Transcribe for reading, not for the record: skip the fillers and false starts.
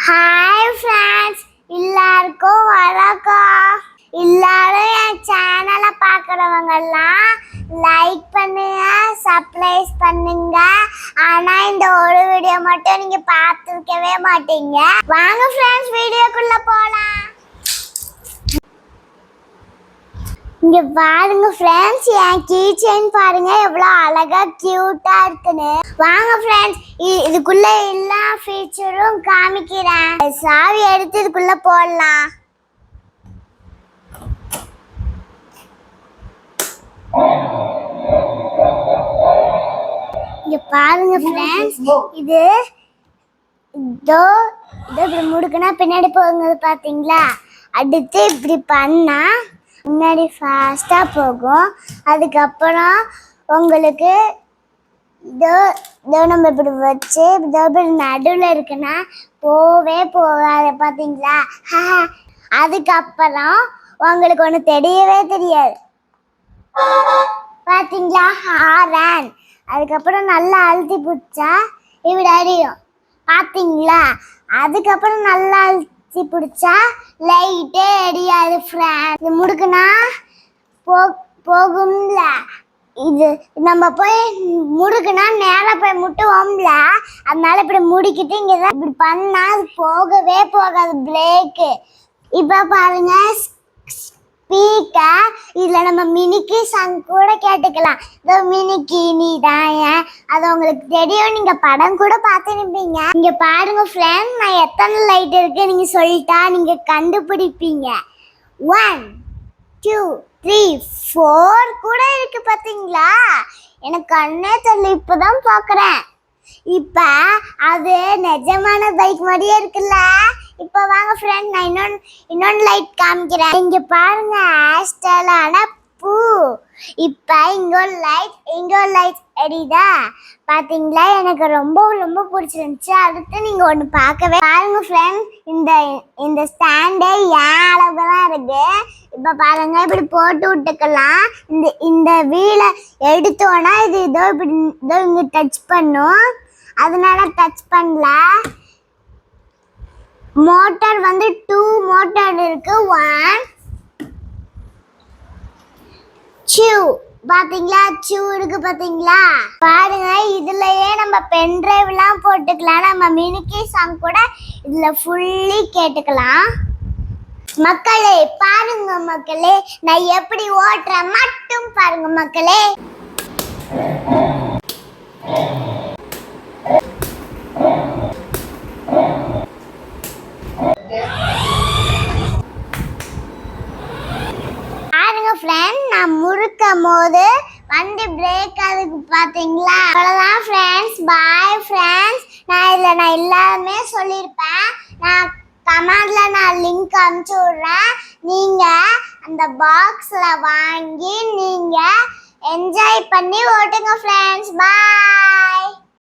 Hi friends, எல்லாருக்கும் வணக்கம். எல்லாரும் என் சேனலை பார்க்குறவங்கெல்லாம் லைக் பண்ணுங்க, சப்ஸ்கிரைப் பண்ணுங்க. ஆனால் இந்த ஒரு வீடியோ மட்டும் நீங்கள் பார்த்துருக்கவே மாட்டீங்க. வாங்க ஃப்ரெண்ட்ஸ், வீடியோக்குள்ளே போகலாம். இங்க பாருங்க ஃப்ரெண்ட்ஸ், என் கீ செயின் பாருங்க எவ்வளோ அழகா கியூட்டா இருக்குன்னு. வாங்க ஃப்ரெண்ட்ஸ், இதுக்குள்ள எல்லா ஃபீச்சரும் காமிக்கிறேன். சாவி எடுத்து இதுக்குள்ள போடலாம். இங்க பாருங்க ஃப்ரெண்ட்ஸ், இது இதோ இப்படி முடுக்குனா பின்னாடி போகுது பாத்தீங்களா? அடுத்து இப்படி பண்ணா முன்னாடி ஃபாஸ்ட்டாக போகும். அதுக்கப்புறம் உங்களுக்கு இதோ இதோ நம்ம இப்படி வச்சு இதோ இப்படி நடுவில் இருக்குன்னா போவே போகாது பார்த்தீங்களா? அதுக்கப்புறம் உங்களுக்கு ஒன்று தெரியவே தெரியாது பார்த்தீங்களா? ஹாரன். அதுக்கப்புறம் நல்லா அழுத்தி பிடிச்சா இப்படி அறியும் பார்த்தீங்களா? அதுக்கப்புறம் நல்லா பிடிச்சா லைட்டே எரியாது ஃப்ரெண்ட். இது முடுக்குனா போகும்ல. இது நம்ம போய் முடுக்குனா நேராக போய் முட்டுவோம்ல, அதனால இப்படி முடிக்கிட்டு இங்கே தான் இப்படி பண்ணா அது போகவே போகாது பிரேக்கு. இப்போ பாருங்க ஸ்பீக்கர், இதில் நம்ம மினிக்கி சாங் கூட கேட்டுக்கலாம். இதோ மினிக்கி நீ தான் அது உங்களுக்கு தெரியும், நீங்கள் படம் கூட பார்த்துருப்பீங்க. இங்கே பாருங்க ஃப்ரெண்ட், நான் எத்தனை லைட் இருக்கு நீங்கள் சொல்லிட்டா நீங்கள் கண்டுபிடிப்பீங்க. 1 2 3 4 கூட இருக்கு பார்த்தீங்களா? எனக்கு கண்ணே தெரியல, இப்போதான் பார்க்குறேன். இப்போ அது நிஜமான பைக் மாதிரியே இருக்குல்ல. இப்போ வாங்க ஃப்ரெண்ட், நான் இன்னொன்று லைட் காமிக்கிறேன். இங்கே பாருங்க ஆஸ்டலான பூ. இப்போ இங்கே ஒரு லைட் எரியுதா பார்த்தீங்களா? எனக்கு ரொம்ப ரொம்ப பிடிச்சிருந்துச்சு. அடுத்து நீங்கள் ஒன்று பார்க்கவே பாருங்க ஃப்ரெண்ட், இந்த ஸ்டாண்டே ஏன் அளவு தான் இருக்கு. இப்போ பாருங்க இப்படி போட்டு விட்டுக்கலாம். இந்த வீலை எடுத்தோன்னா இது இதோ இங்கே டச் பண்ணும், அதனால டச் பண்ணல. மோட்டார் வந்து 2 மோட்டார் இருக்கு. 1 2 பாத்தீங்களா? 2 இருக்கு பாத்தீங்களா? பாருங்க, இதுலயே நம்ம பென் டிரைவ்லாம் போட்டுக்கலாம். நம்ம மினிக்கி சாங் கூட இதுல ஃபுல்லி கேட்டுக்கலாம். மக்களே பாருங்க மக்களே, நான் எப்படி ஓட்டுறேன் மட்டும் பாருங்க மக்களே. ஃப்ரெண்ட், நான் முறுக்கும் போது வண்டி பிரேக் ஆகுது பார்த்தீங்களா? அவ்வளோதான் ஃப்ரெண்ட்ஸ், பாய் ஃப்ரெண்ட்ஸ். நான் எல்லாமே சொல்லியிருப்பேன். நான் கமெண்ட்ல லிங்க் அனுப்பிச்சி விட்றேன். நீங்கள் அந்த பாக்ஸில் வாங்கி நீங்கள் என்ஜாய் பண்ணி ஓட்டுங்க ஃப்ரெண்ட்ஸ். பாய்.